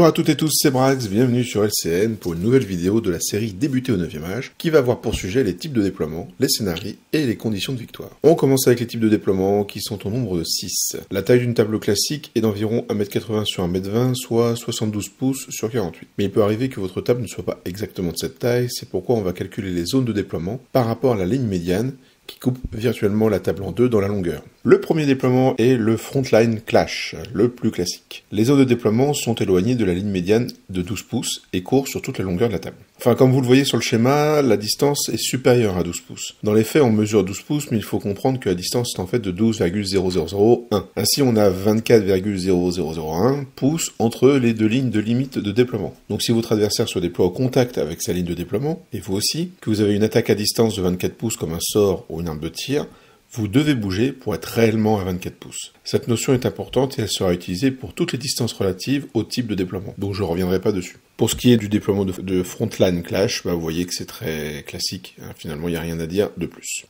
Bonjour à toutes et tous, c'est Brax, bienvenue sur LCN pour une nouvelle vidéo de la série Débuter au 9e âge qui va avoir pour sujet les types de déploiement, les scénarios et les conditions de victoire. On commence avec les types de déploiement qui sont au nombre de 6. La taille d'une table classique est d'environ 1m80 sur 1m20, soit 72 pouces sur 48. Mais il peut arriver que votre table ne soit pas exactement de cette taille, c'est pourquoi on va calculer les zones de déploiement par rapport à la ligne médiane qui coupe virtuellement la table en deux dans la longueur. Le premier déploiement est le Frontline Clash, le plus classique. Les zones de déploiement sont éloignées de la ligne médiane de 12 pouces et courent sur toute la longueur de la table. Enfin, comme vous le voyez sur le schéma, la distance est supérieure à 12 pouces. Dans les faits, on mesure 12 pouces, mais il faut comprendre que la distance est en fait de 12,0001. Ainsi, on a 24,0001 pouces entre les deux lignes de limite de déploiement. Donc si votre adversaire se déploie au contact avec sa ligne de déploiement, et vous aussi, que vous avez une attaque à distance de 24 pouces comme un sort ou une arme de tir, vous devez bouger pour être réellement à 24 pouces. Cette notion est importante et elle sera utilisée pour toutes les distances relatives au type de déploiement, donc je ne reviendrai pas dessus. Pour ce qui est du déploiement de Frontline Clash, vous voyez que c'est très classique, finalement il n'y a rien à dire de plus.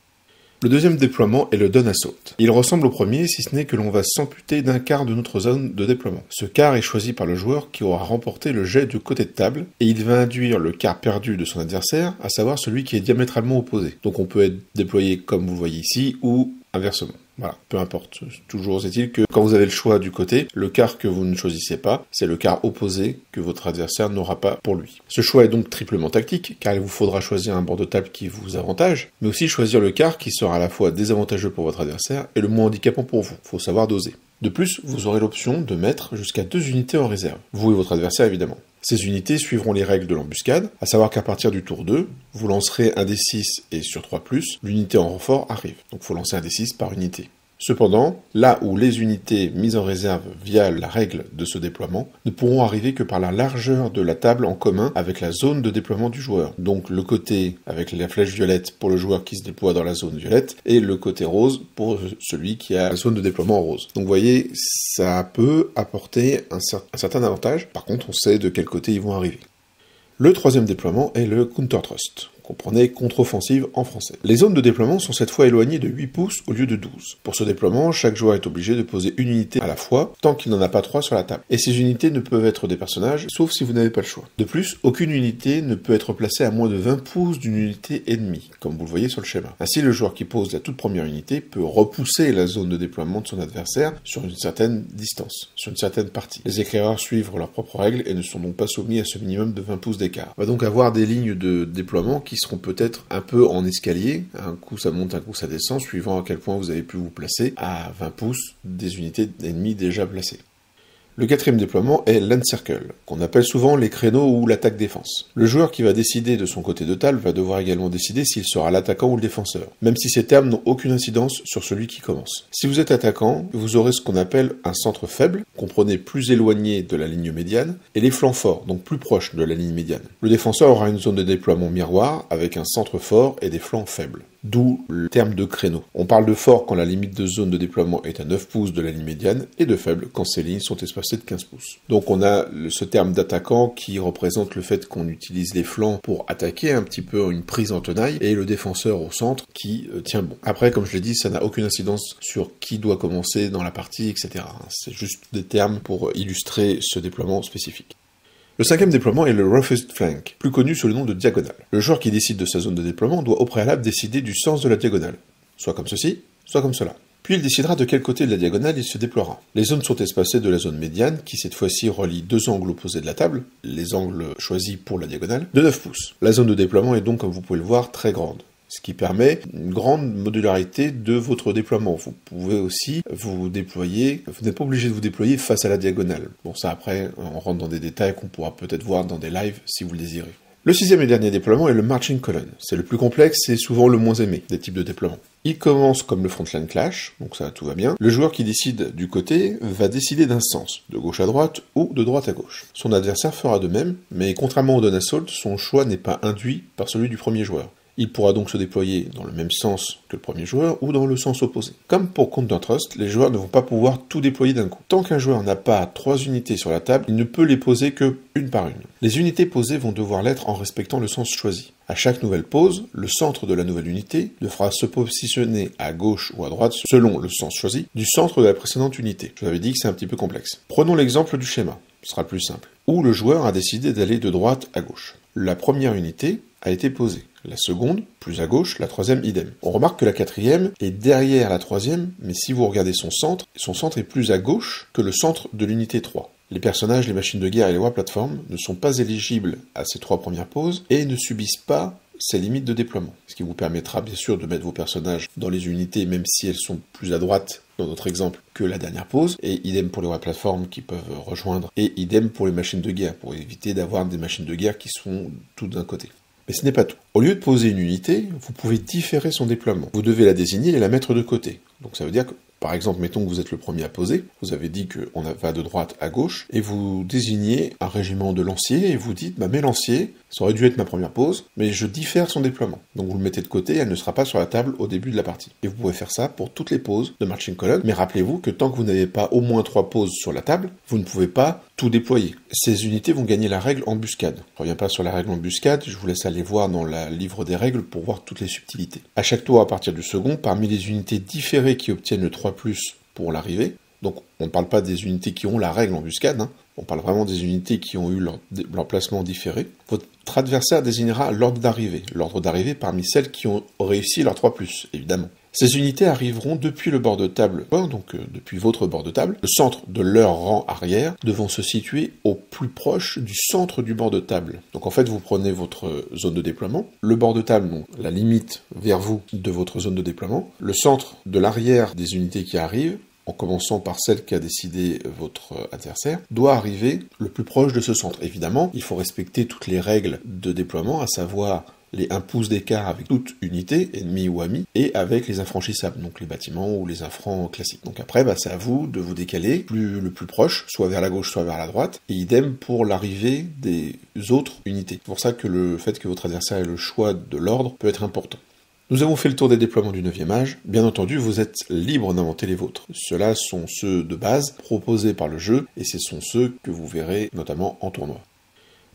Le deuxième déploiement est le Dawn Assault. Il ressemble au premier, si ce n'est que l'on va s'amputer d'un quart de notre zone de déploiement. Ce quart est choisi par le joueur qui aura remporté le jet du côté de table, et il va induire le quart perdu de son adversaire, à savoir celui qui est diamétralement opposé. Donc on peut être déployé comme vous le voyez ici, ou inversement. Voilà, peu importe. Toujours est-il que quand vous avez le choix du côté, le quart que vous ne choisissez pas, c'est le quart opposé que votre adversaire n'aura pas pour lui. Ce choix est donc triplement tactique, car il vous faudra choisir un bord de table qui vous avantage, mais aussi choisir le quart qui sera à la fois désavantageux pour votre adversaire et le moins handicapant pour vous. Faut savoir doser. De plus, vous aurez l'option de mettre jusqu'à 2 unités en réserve. Vous et votre adversaire évidemment. Ces unités suivront les règles de l'embuscade, à savoir qu'à partir du tour 2, vous lancerez un D6 et sur 3+, l'unité en renfort arrive. Donc il faut lancer un D6 par unité. Cependant, là où les unités mises en réserve via la règle de ce déploiement ne pourront arriver que par la largeur de la table en commun avec la zone de déploiement du joueur. Donc le côté avec la flèche violette pour le joueur qui se déploie dans la zone violette et le côté rose pour celui qui a la zone de déploiement en rose. Donc vous voyez, ça peut apporter un certain avantage. Par contre, on sait de quel côté ils vont arriver. Le troisième déploiement est le Counter Thrust. Comprenez contre-offensive en français. Les zones de déploiement sont cette fois éloignées de 8 pouces au lieu de 12. Pour ce déploiement, chaque joueur est obligé de poser une unité à la fois, tant qu'il n'en a pas 3 sur la table. Et ces unités ne peuvent être des personnages, sauf si vous n'avez pas le choix. De plus, aucune unité ne peut être placée à moins de 20 pouces d'une unité ennemie, comme vous le voyez sur le schéma. Ainsi, le joueur qui pose la toute première unité peut repousser la zone de déploiement de son adversaire sur une certaine distance, sur une certaine partie. Les éclaireurs suivent leurs propres règles et ne sont donc pas soumis à ce minimum de 20 pouces d'écart. On va donc avoir des lignes de déploiement qui seront peut-être un peu en escalier, un coup ça monte, un coup ça descend, suivant à quel point vous avez pu vous placer à 20 pouces des unités ennemies déjà placées. Le quatrième déploiement est l'Encircle, qu'on appelle souvent les créneaux ou l'attaque-défense. Le joueur qui va décider de son côté de table va devoir également décider s'il sera l'attaquant ou le défenseur, même si ces termes n'ont aucune incidence sur celui qui commence. Si vous êtes attaquant, vous aurez ce qu'on appelle un centre faible, comprenez plus éloigné de la ligne médiane, et les flancs forts, donc plus proches de la ligne médiane. Le défenseur aura une zone de déploiement miroir, avec un centre fort et des flancs faibles. D'où le terme de créneau. On parle de fort quand la limite de zone de déploiement est à 9 pouces de la ligne médiane, et de faible quand ces lignes sont espacées de 15 pouces. Donc on a ce terme d'attaquant qui représente le fait qu'on utilise les flancs pour attaquer un petit peu une prise en tenaille, et le défenseur au centre qui tient bon. Après, comme je l'ai dit, ça n'a aucune incidence sur qui doit commencer dans la partie, etc. C'est juste des termes pour illustrer ce déploiement spécifique. Le cinquième déploiement est le Roughest Flank, plus connu sous le nom de diagonale. Le joueur qui décide de sa zone de déploiement doit au préalable décider du sens de la diagonale, soit comme ceci, soit comme cela. Puis il décidera de quel côté de la diagonale il se déploiera. Les zones sont espacées de la zone médiane, qui cette fois-ci relie deux angles opposés de la table, les angles choisis pour la diagonale, de 9 pouces. La zone de déploiement est donc, comme vous pouvez le voir, très grande, ce qui permet une grande modularité de votre déploiement. Vous pouvez aussi vous déployer, vous n'êtes pas obligé de vous déployer face à la diagonale. Bon, ça après, on rentre dans des détails qu'on pourra peut-être voir dans des lives si vous le désirez. Le sixième et dernier déploiement est le Marching Column. C'est le plus complexe et souvent le moins aimé des types de déploiement. Il commence comme le Frontline Clash, donc ça tout va bien. Le joueur qui décide du côté va décider d'un sens, de gauche à droite ou de droite à gauche. Son adversaire fera de même, mais contrairement au Dawn Assault, son choix n'est pas induit par celui du premier joueur. Il pourra donc se déployer dans le même sens que le premier joueur ou dans le sens opposé. Comme pour Counter Thrust, les joueurs ne vont pas pouvoir tout déployer d'un coup. Tant qu'un joueur n'a pas 3 unités sur la table, il ne peut les poser que une par une. Les unités posées vont devoir l'être en respectant le sens choisi. À chaque nouvelle pose, le centre de la nouvelle unité devra se positionner à gauche ou à droite selon le sens choisi du centre de la précédente unité. Je vous avais dit que c'est un petit peu complexe. Prenons l'exemple du schéma. ce sera plus simple. Où le joueur a décidé d'aller de droite à gauche. La première unité a été posée. La seconde, plus à gauche, la troisième, idem. On remarque que la quatrième est derrière la troisième, mais si vous regardez son centre est plus à gauche que le centre de l'unité 3. Les personnages, les machines de guerre et les war plateformes ne sont pas éligibles à ces 3 premières poses et ne subissent pas ces limites de déploiement. Ce qui vous permettra bien sûr de mettre vos personnages dans les unités, même si elles sont plus à droite, dans notre exemple, que la dernière pose, et idem pour les war plateformes qui peuvent rejoindre, et idem pour les machines de guerre, pour éviter d'avoir des machines de guerre qui sont toutes d'un côté. Mais ce n'est pas tout. Au lieu de poser une unité, vous pouvez différer son déploiement. Vous devez la désigner et la mettre de côté. Donc ça veut dire que, par exemple, mettons que vous êtes le premier à poser, vous avez dit qu'on va de droite à gauche, et vous désignez un régiment de lanciers, et vous dites, mes lanciers, ça aurait dû être ma première pose, mais je diffère son déploiement. Donc vous le mettez de côté, elle ne sera pas sur la table au début de la partie. Et vous pouvez faire ça pour toutes les poses de Marching Column, mais rappelez-vous que tant que vous n'avez pas au moins 3 poses sur la table, vous ne pouvez pas tout déployer. Ces unités vont gagner la règle embuscade. Je ne reviens pas sur la règle embuscade, je vous laisse aller voir dans le livre des règles pour voir toutes les subtilités. À chaque tour à partir du second, parmi les unités différées qui obtiennent le 3+, pour l'arrivée, donc on ne parle pas des unités qui ont la règle embuscade, on parle vraiment des unités qui ont eu leur placement différé. Votre adversaire désignera l'ordre d'arrivée parmi celles qui ont réussi leur 3+, évidemment. Ces unités arriveront depuis le bord de table, donc depuis votre bord de table, le centre de leur rang arrière devant se situer au plus proche du centre du bord de table. Donc en fait, vous prenez votre zone de déploiement, le bord de table, donc la limite vers vous de votre zone de déploiement, le centre de l'arrière des unités qui arrivent, en commençant par celle qu'a décidé votre adversaire, doit arriver le plus proche de ce centre. Évidemment, il faut respecter toutes les règles de déploiement, à savoir les 1 pouce d'écart avec toute unité, ennemi ou ami, et avec les infranchissables, donc les bâtiments ou les infrans classiques. Donc après, c'est à vous de vous décaler le plus proche, soit vers la gauche, soit vers la droite, et idem pour l'arrivée des autres unités. C'est pour ça que le fait que votre adversaire ait le choix de l'ordre peut être important. Nous avons fait le tour des déploiements du 9e âge. Bien entendu, vous êtes libre d'inventer les vôtres. Ceux-là sont ceux de base proposés par le jeu, et ce sont ceux que vous verrez notamment en tournoi.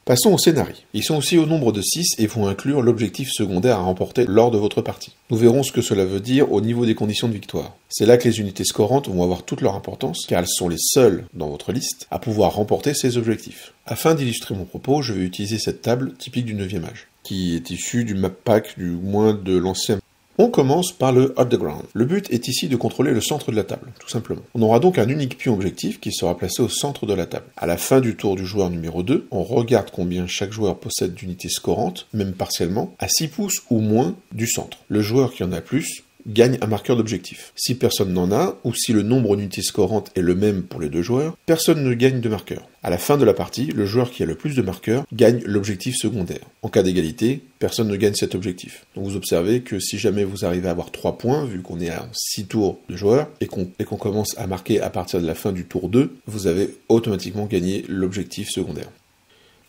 Passons aux scénarios. Ils sont aussi au nombre de 6 et vont inclure l'objectif secondaire à remporter lors de votre partie. Nous verrons ce que cela veut dire au niveau des conditions de victoire. C'est là que les unités scorantes vont avoir toute leur importance, car elles sont les seules dans votre liste à pouvoir remporter ces objectifs. Afin d'illustrer mon propos, je vais utiliser cette table typique du 9e âge, qui est issue du map pack, du moins de l'ancien. On commence par le Hold the Ground. Le but est ici de contrôler le centre de la table, tout simplement. On aura donc un unique pion objectif qui sera placé au centre de la table. À la fin du tour du joueur numéro 2, on regarde combien chaque joueur possède d'unités scorantes, même partiellement, à 6 pouces ou moins du centre. Le joueur qui en a plus gagne un marqueur d'objectif. Si personne n'en a, ou si le nombre d'unités scorantes est le même pour les deux joueurs, personne ne gagne de marqueur. À la fin de la partie, le joueur qui a le plus de marqueurs gagne l'objectif secondaire. En cas d'égalité, personne ne gagne cet objectif. Donc vous observez que si jamais vous arrivez à avoir 3 points, vu qu'on est à 6 tours de joueurs, et qu'on commence à marquer à partir de la fin du tour 2, vous avez automatiquement gagné l'objectif secondaire.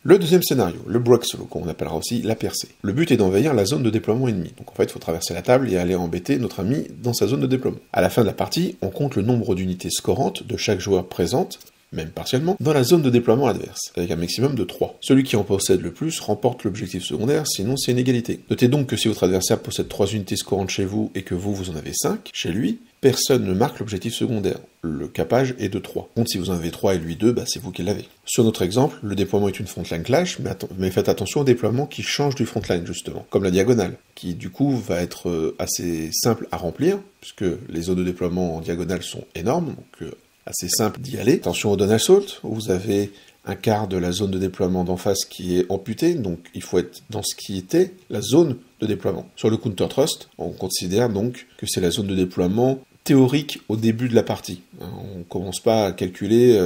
Le deuxième scénario, le breakthrough, qu'on appellera aussi la percée. Le but est d'envahir la zone de déploiement ennemi. Donc en fait, il faut traverser la table et aller embêter notre ami dans sa zone de déploiement. À la fin de la partie, on compte le nombre d'unités scorantes de chaque joueur présente, même partiellement, dans la zone de déploiement adverse, avec un maximum de 3. Celui qui en possède le plus remporte l'objectif secondaire, sinon c'est une égalité. Notez donc que si votre adversaire possède 3 unités scorantes chez vous et que vous en avez 5 chez lui, personne ne marque l'objectif secondaire. Le capage est de 3. Contre, si vous en avez 3 et lui 2, c'est vous qui l'avez. Sur notre exemple, le déploiement est une frontline clash, mais faites attention au déploiement qui change du frontline, justement, comme la diagonale, qui du coup va être assez simple à remplir, puisque les zones de déploiement en diagonale sont énormes, donc assez simple d'y aller. Attention au Dawn Assault, vous avez un quart de la zone de déploiement d'en face qui est amputée, donc il faut être dans ce qui était la zone de déploiement. Sur le Counter Thrust, on considère donc que c'est la zone de déploiement théorique au début de la partie. On commence pas à calculer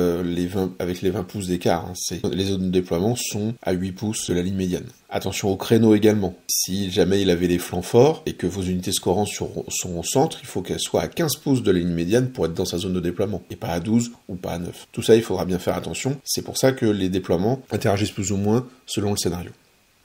avec les 20 pouces d'écart. Les zones de déploiement sont à 8 pouces de la ligne médiane. Attention au créneau également. Si jamais il avait les flancs forts et que vos unités scorantes sont au centre, il faut qu'elles soient à 15 pouces de la ligne médiane pour être dans sa zone de déploiement, et pas à 12 ou pas à 9. Tout ça, il faudra bien faire attention. C'est pour ça que les déploiements interagissent plus ou moins selon le scénario.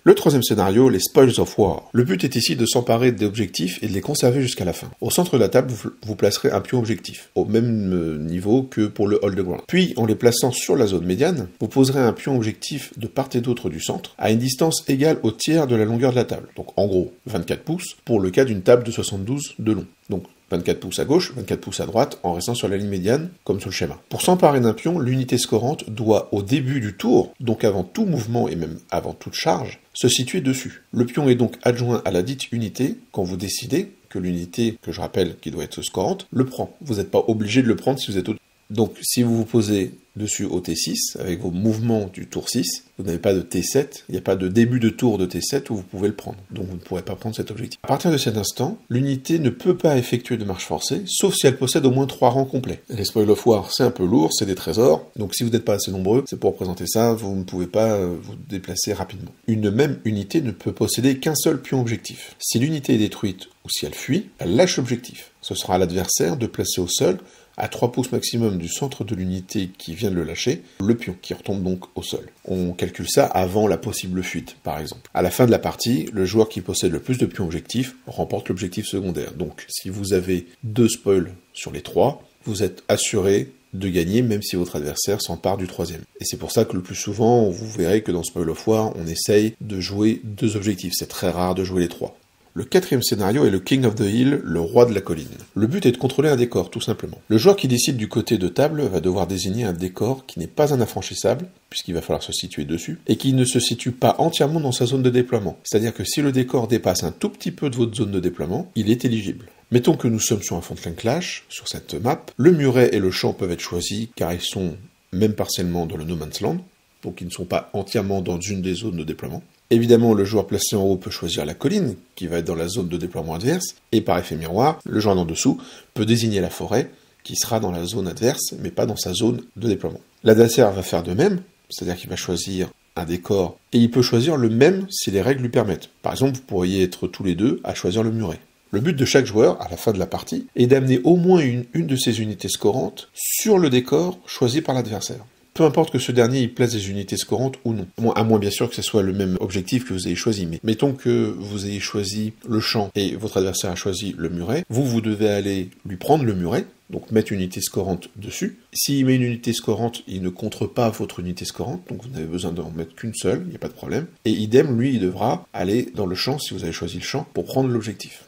Le troisième scénario, les Spoils of War. Le but est ici de s'emparer des objectifs et de les conserver jusqu'à la fin. Au centre de la table, vous placerez un pion objectif, au même niveau que pour le Hold the Ground. Puis, en les plaçant sur la zone médiane, vous poserez un pion objectif de part et d'autre du centre, à une distance égale au tiers de la longueur de la table. Donc en gros, 24 pouces, pour le cas d'une table de 72 de long. Donc 24 pouces à gauche, 24 pouces à droite, en restant sur la ligne médiane, comme sur le schéma. Pour s'emparer d'un pion, l'unité scorante doit, au début du tour, donc avant tout mouvement et même avant toute charge, se situer dessus. Le pion est donc adjoint à la dite unité quand vous décidez que l'unité, que je rappelle qui doit être scorante, le prend. Vous n'êtes pas obligé de le prendre si vous êtes au... Donc si vous vous posez dessus au T6, avec vos mouvements du tour 6, vous n'avez pas de T7, il n'y a pas de début de tour de T7 où vous pouvez le prendre, donc vous ne pourrez pas prendre cet objectif. À partir de cet instant, l'unité ne peut pas effectuer de marche forcée, sauf si elle possède au moins 3 rangs complets. Les spoil of war, c'est un peu lourd, c'est des trésors, donc si vous n'êtes pas assez nombreux, c'est pour représenter ça, vous ne pouvez pas vous déplacer rapidement. Une même unité ne peut posséder qu'un seul pion objectif. Si l'unité est détruite ou si elle fuit, elle lâche l'objectif. Ce sera à l'adversaire de placer au sol, à 3 pouces maximum du centre de l'unité qui vient de le lâcher, le pion, qui retombe donc au sol. On calcule ça avant la possible fuite, par exemple. À la fin de la partie, le joueur qui possède le plus de pions objectifs remporte l'objectif secondaire. Donc, si vous avez 2 spoils sur les 3, vous êtes assuré de gagner, même si votre adversaire s'empare du 3e. Et c'est pour ça que le plus souvent, vous verrez que dans Spoil of War, on essaye de jouer 2 objectifs. C'est très rare de jouer les 3. Le 4e scénario est le King of the Hill, le roi de la colline. Le but est de contrôler un décor, tout simplement. Le joueur qui décide du côté de table va devoir désigner un décor qui n'est pas un infranchissable, puisqu'il va falloir se situer dessus, et qui ne se situe pas entièrement dans sa zone de déploiement. C'est-à-dire que si le décor dépasse un tout petit peu de votre zone de déploiement, il est éligible. Mettons que nous sommes sur un Frontline Clash, sur cette map, le muret et le champ peuvent être choisis, car ils sont même partiellement dans le No Man's Land, donc ils ne sont pas entièrement dans une des zones de déploiement. Évidemment, le joueur placé en haut peut choisir la colline, qui va être dans la zone de déploiement adverse, et par effet miroir, le joueur en dessous peut désigner la forêt, qui sera dans la zone adverse, mais pas dans sa zone de déploiement. L'adversaire va faire de même, c'est-à-dire qu'il va choisir un décor, et il peut choisir le même si les règles lui permettent. Par exemple, vous pourriez être tous les deux à choisir le muret. Le but de chaque joueur, à la fin de la partie, est d'amener au moins une de ses unités scorantes sur le décor choisi par l'adversaire. Peu importe que ce dernier y place des unités scorantes ou non. À moins bien sûr que ce soit le même objectif que vous ayez choisi. Mais mettons que vous ayez choisi le champ et votre adversaire a choisi le muret. Vous devez aller lui prendre le muret, donc mettre une unité scorante dessus. S'il met une unité scorante, il ne contre pas votre unité scorante, donc vous n'avez besoin d'en mettre qu'une seule, il n'y a pas de problème. Et idem, lui, il devra aller dans le champ, si vous avez choisi le champ, pour prendre l'objectif.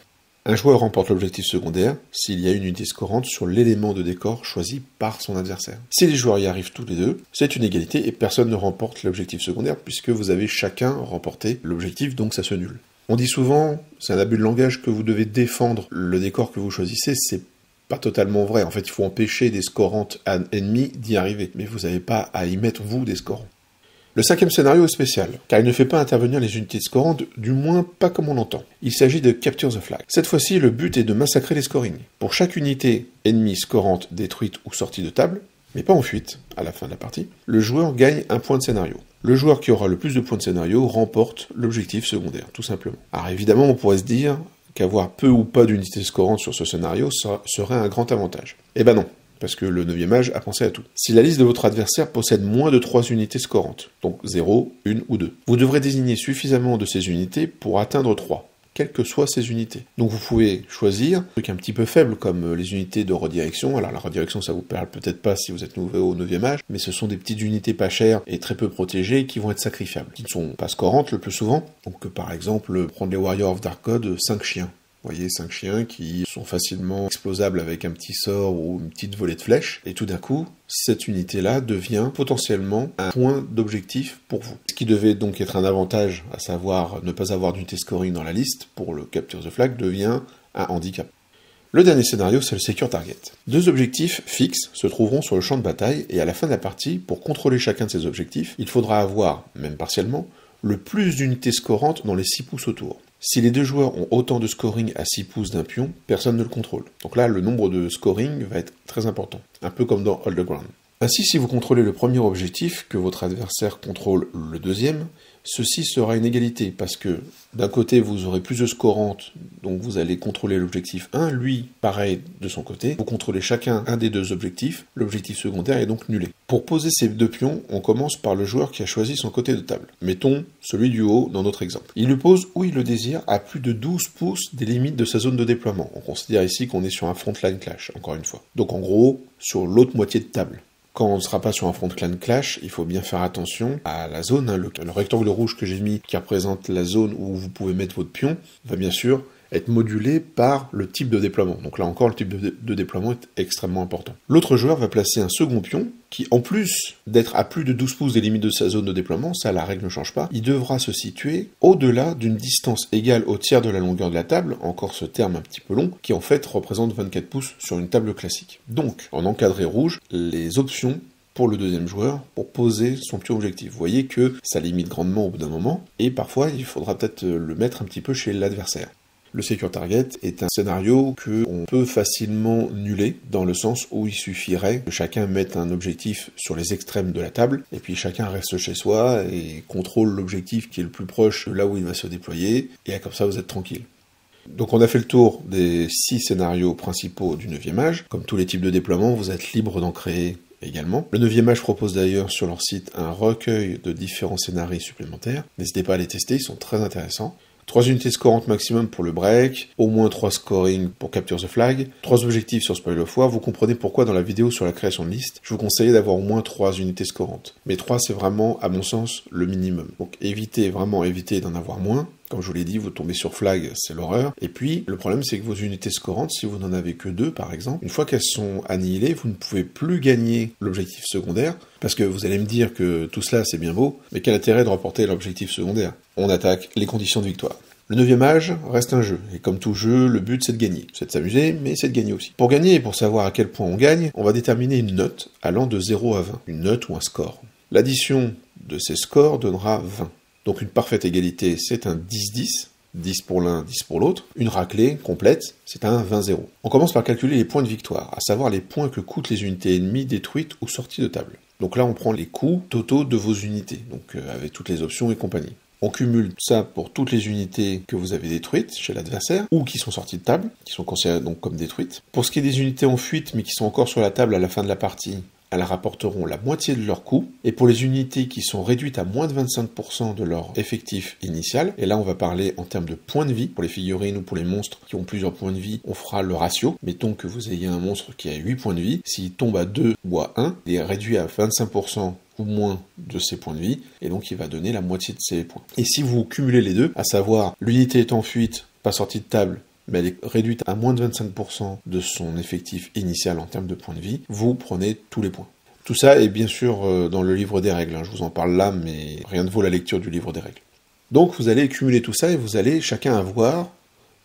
Un joueur remporte l'objectif secondaire s'il y a une unité scorante sur l'élément de décor choisi par son adversaire. Si les joueurs y arrivent tous les deux, c'est une égalité et personne ne remporte l'objectif secondaire puisque vous avez chacun remporté l'objectif, donc ça se nul. On dit souvent, c'est un abus de langage, que vous devez défendre le décor que vous choisissez, c'est pas totalement vrai. En fait, il faut empêcher des scorantes ennemis d'y arriver, mais vous n'avez pas à y mettre vous des scorants. Le 5e scénario est spécial, car il ne fait pas intervenir les unités scorantes, du moins pas comme on l'entend. Il s'agit de Capture the Flag. Cette fois-ci, le but est de massacrer les scorings. Pour chaque unité ennemie scorante détruite ou sortie de table, mais pas en fuite, à la fin de la partie, le joueur gagne un point de scénario. Le joueur qui aura le plus de points de scénario remporte l'objectif secondaire, tout simplement. Alors évidemment, on pourrait se dire qu'avoir peu ou pas d'unités scorantes sur ce scénario serait un grand avantage. Eh ben non. Parce que le 9e âge a pensé à tout. Si la liste de votre adversaire possède moins de 3 unités scorantes, donc 0, 1 ou 2, vous devrez désigner suffisamment de ces unités pour atteindre 3, quelles que soient ces unités. Donc vous pouvez choisir un truc un petit peu faible comme les unités de redirection. Alors la redirection, ça vous parle peut-être pas si vous êtes nouveau au 9e âge, mais ce sont des petites unités pas chères et très peu protégées qui vont être sacrifiables, qui ne sont pas scorantes le plus souvent. Donc par exemple, prendre les Warriors of Dark God, 5 chiens. Vous voyez, 5 chiens qui sont facilement explosables avec un petit sort ou une petite volée de flèches, et tout d'un coup, cette unité-là devient potentiellement un point d'objectif pour vous. Ce qui devait donc être un avantage, à savoir ne pas avoir d'unité scoring dans la liste, pour le Capture the Flag, devient un handicap. Le dernier scénario, c'est le Secure Target. 2 objectifs fixes se trouveront sur le champ de bataille, et à la fin de la partie, pour contrôler chacun de ces objectifs, il faudra avoir, même partiellement, le plus d'unités scorantes dans les 6 pouces autour. Si les 2 joueurs ont autant de scoring à 6 pouces d'un pion, personne ne le contrôle. Donc là, le nombre de scoring va être très important, un peu comme dans Hold the Ground. Ainsi, si vous contrôlez le premier objectif, que votre adversaire contrôle le deuxième, ceci sera une égalité, parce que d'un côté, vous aurez plus de scorantes, donc vous allez contrôler l'objectif 1, lui, pareil de son côté, vous contrôlez chacun un des 2 objectifs, l'objectif secondaire est donc nulé. Pour poser ces 2 pions, on commence par le joueur qui a choisi son côté de table. Mettons celui du haut dans notre exemple. Il le pose où il le désire, à plus de 12 pouces des limites de sa zone de déploiement. On considère ici qu'on est sur un Frontline Clash, encore une fois. Donc en gros, sur l'autre moitié de table. Quand on ne sera pas sur un Frontline Clash, il faut bien faire attention à la zone. Le rectangle rouge que j'ai mis, qui représente la zone où vous pouvez mettre votre pion, va bien sûr être modulé par le type de déploiement. Donc là encore, le type de déploiement est extrêmement important. L'autre joueur va placer un second pion qui, en plus d'être à plus de 12 pouces des limites de sa zone de déploiement, ça la règle ne change pas, il devra se situer au-delà d'une distance égale au tiers de la longueur de la table, encore ce terme un petit peu long, qui en fait représente 24 pouces sur une table classique. Donc, en encadré rouge, les options pour le deuxième joueur pour poser son pion objectif. Vous voyez que ça limite grandement au bout d'un moment, et parfois il faudra peut-être le mettre un petit peu chez l'adversaire. Le Secure Target est un scénario qu'on peut facilement nuller, dans le sens où il suffirait que chacun mette un objectif sur les extrêmes de la table, et puis chacun reste chez soi et contrôle l'objectif qui est le plus proche de là où il va se déployer, et comme ça vous êtes tranquille. Donc on a fait le tour des 6 scénarios principaux du 9e âge. Comme tous les types de déploiement, vous êtes libre d'en créer également. Le 9e âge propose d'ailleurs sur leur site un recueil de différents scénarios supplémentaires. N'hésitez pas à les tester, ils sont très intéressants. 3 unités scorantes maximum pour le break, au moins 3 scoring pour Capture the Flag, 3 objectifs sur Spoil of War. Vous comprenez pourquoi dans la vidéo sur la création de liste, je vous conseille d'avoir au moins 3 unités scorantes. Mais 3 c'est vraiment, à mon sens, le minimum. Donc évitez d'en avoir moins. Comme je vous l'ai dit, vous tombez sur flag, c'est l'horreur. Et puis, le problème, c'est que vos unités scorantes, si vous n'en avez que 2, par exemple, une fois qu'elles sont annihilées, vous ne pouvez plus gagner l'objectif secondaire, parce que vous allez me dire que tout cela, c'est bien beau, mais quel intérêt de remporter l'objectif secondaire? On attaque les conditions de victoire. Le 9e âge reste un jeu, et comme tout jeu, le but c'est de gagner. C'est de s'amuser, mais c'est de gagner aussi. Pour gagner et pour savoir à quel point on gagne, on va déterminer une note allant de 0 à 20. Une note ou un score. L'addition de ces scores donnera 20. Donc une parfaite égalité, c'est un 10-10, 10 pour l'un, 10 pour l'autre. Une raclée complète, c'est un 20-0. On commence par calculer les points de victoire, à savoir les points que coûtent les unités ennemies détruites ou sorties de table. Donc là, on prend les coûts totaux de vos unités, donc avec toutes les options et compagnie. On cumule ça pour toutes les unités que vous avez détruites chez l'adversaire, ou qui sont sorties de table, qui sont considérées donc comme détruites. Pour ce qui est des unités en fuite, mais qui sont encore sur la table à la fin de la partie, elles rapporteront la moitié de leur coût, et pour les unités qui sont réduites à moins de 25% de leur effectif initial, et là on va parler en termes de points de vie, pour les figurines ou pour les monstres qui ont plusieurs points de vie, on fera le ratio. Mettons que vous ayez un monstre qui a 8 points de vie, s'il tombe à 2 ou à 1, il est réduit à 25% ou moins de ses points de vie, et donc il va donner la moitié de ses points. Et si vous cumulez les deux, à savoir l'unité est en fuite, pas sortie de table, mais elle est réduite à moins de 25% de son effectif initial en termes de points de vie, vous prenez tous les points. Tout ça est bien sûr dans le livre des règles, je vous en parle là, mais rien ne vaut la lecture du livre des règles. Donc vous allez cumuler tout ça et vous allez chacun avoir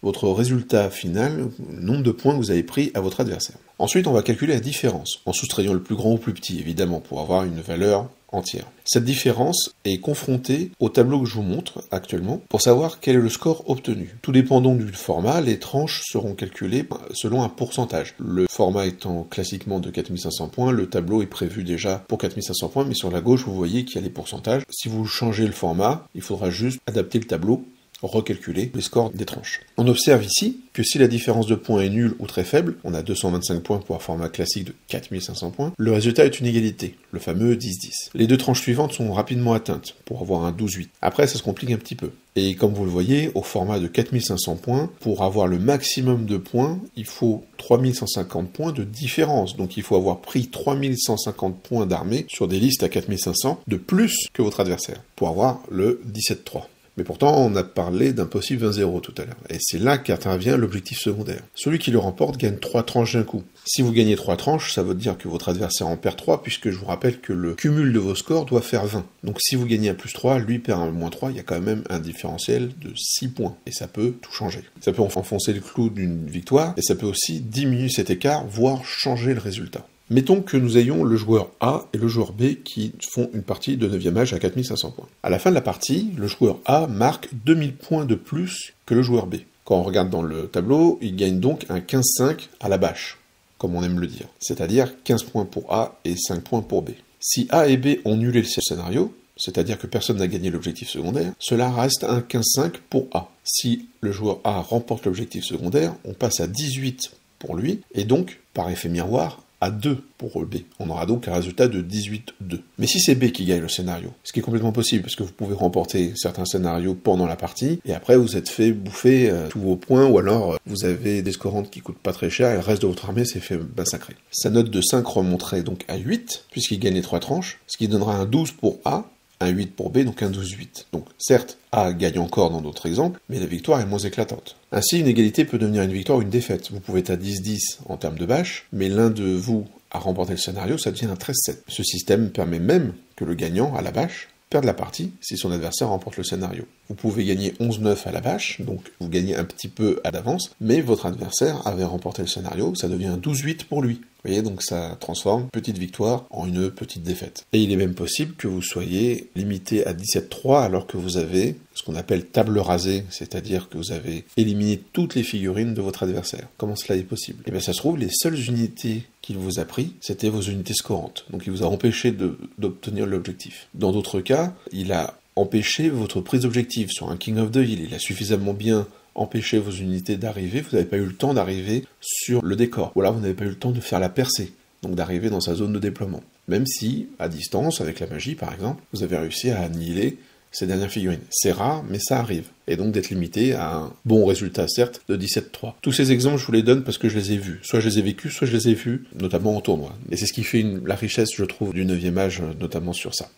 votre résultat final, le nombre de points que vous avez pris à votre adversaire. Ensuite, on va calculer la différence, en soustrayant le plus grand au plus petit, évidemment, pour avoir une valeur entière. Cette différence est confrontée au tableau que je vous montre actuellement, pour savoir quel est le score obtenu. Tout dépendant du format, les tranches seront calculées selon un pourcentage. Le format étant classiquement de 4500 points, le tableau est prévu déjà pour 4500 points, mais sur la gauche, vous voyez qu'il y a les pourcentages. Si vous changez le format, il faudra juste adapter le tableau, recalculer les scores des tranches. On observe ici que si la différence de points est nulle ou très faible, on a 225 points pour un format classique de 4500 points, le résultat est une égalité, le fameux 10-10. Les deux tranches suivantes sont rapidement atteintes, pour avoir un 12-8. Après, ça se complique un petit peu. Et comme vous le voyez, au format de 4500 points, pour avoir le maximum de points, il faut 3150 points de différence. Donc il faut avoir pris 3150 points d'armée sur des listes à 4500 de plus que votre adversaire, pour avoir le 17-3. Mais pourtant, on a parlé d'un possible 20-0 tout à l'heure. Et c'est là qu'intervient l'objectif secondaire. Celui qui le remporte gagne 3 tranches d'un coup. Si vous gagnez 3 tranches, ça veut dire que votre adversaire en perd 3, puisque je vous rappelle que le cumul de vos scores doit faire 20. Donc si vous gagnez un plus 3, lui perd un moins 3, il y a quand même un différentiel de 6 points. Et ça peut tout changer. Ça peut enfoncer le clou d'une victoire, et ça peut aussi diminuer cet écart, voire changer le résultat. Mettons que nous ayons le joueur A et le joueur B qui font une partie de 9e âge à 4500 points. À la fin de la partie, le joueur A marque 2000 points de plus que le joueur B. Quand on regarde dans le tableau, il gagne donc un 15-5 à la bâche, comme on aime le dire. C'est-à-dire 15 points pour A et 5 points pour B. Si A et B ont nulé le scénario, c'est-à-dire que personne n'a gagné l'objectif secondaire, cela reste un 15-5 pour A. Si le joueur A remporte l'objectif secondaire, on passe à 18 pour lui, et donc, par effet miroir, à 2 pour B. On aura donc un résultat de 18-2. Mais si c'est B qui gagne le scénario, ce qui est complètement possible, parce que vous pouvez remporter certains scénarios pendant la partie, et après vous êtes fait bouffer tous vos points, ou alors vous avez des scorantes qui coûtent pas très cher, et le reste de votre armée s'est fait massacrer. Sa note de 5 remonterait donc à 8, puisqu'il gagne les 3 tranches, ce qui donnera un 12 pour A, un 8 pour B, donc un 12-8. Donc certes, A gagne encore dans d'autres exemples, mais la victoire est moins éclatante. Ainsi, une égalité peut devenir une victoire ou une défaite. Vous pouvez être à 10-10 en termes de bâche, mais l'un de vous a remporté le scénario, ça devient un 13-7. Ce système permet même que le gagnant, à la bâche, perde la partie si son adversaire remporte le scénario. Vous pouvez gagner 11-9 à la bâche, donc vous gagnez un petit peu à l'avance, mais votre adversaire avait remporté le scénario, ça devient un 12-8 pour lui. Vous voyez, donc ça transforme petite victoire en une petite défaite. Et il est même possible que vous soyez limité à 17-3 alors que vous avez ce qu'on appelle table rasée, c'est-à-dire que vous avez éliminé toutes les figurines de votre adversaire. Comment cela est possible? Eh bien ça se trouve, les seules unités qu'il vous a pris, c'était vos unités scorantes. Donc il vous a empêché d'obtenir l'objectif. Dans d'autres cas, il a empêché votre prise d'objectif sur un King of the Hill. Il a suffisamment bien empêché vos unités d'arriver, vous n'avez pas eu le temps d'arriver sur le décor. Ou alors vous n'avez pas eu le temps de faire la percée, donc d'arriver dans sa zone de déploiement. Même si, à distance, avec la magie par exemple, vous avez réussi à annihiler ces dernières figurines. C'est rare, mais ça arrive. Et donc d'être limité à un bon résultat, certes, de 17-3. Tous ces exemples, je vous les donne parce que je les ai vus. Soit je les ai vécus, soit je les ai vus, notamment en tournoi. Et c'est ce qui fait la richesse, je trouve, du 9e âge, notamment sur ça.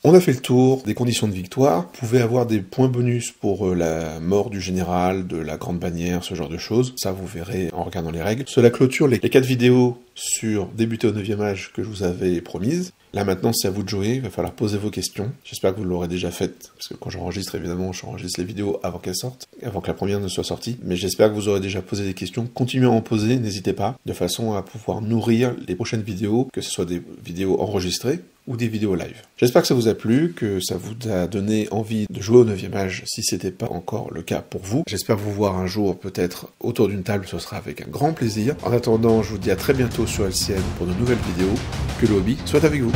On a fait le tour des conditions de victoire. Vous pouvez avoir des points bonus pour la mort du général, de la grande bannière, ce genre de choses. Ça, vous verrez en regardant les règles. Cela clôture les 4 vidéos sur débuter au 9e âge que je vous avais promises. Là maintenant, c'est à vous de jouer, il va falloir poser vos questions. J'espère que vous l'aurez déjà fait, parce que quand j'enregistre, évidemment, j'enregistre les vidéos avant qu'elles sortent, avant que la première ne soit sortie. Mais j'espère que vous aurez déjà posé des questions. Continuez à en poser, n'hésitez pas, de façon à pouvoir nourrir les prochaines vidéos, que ce soit des vidéos enregistrées ou des vidéos live. J'espère que ça vous a plu, que ça vous a donné envie de jouer au 9e âge, si c'était pas encore le cas pour vous. J'espère vous voir un jour, peut-être, autour d'une table, ce sera avec un grand plaisir. En attendant, je vous dis à très bientôt sur LCN pour de nouvelles vidéos. Que le hobby soit avec vous.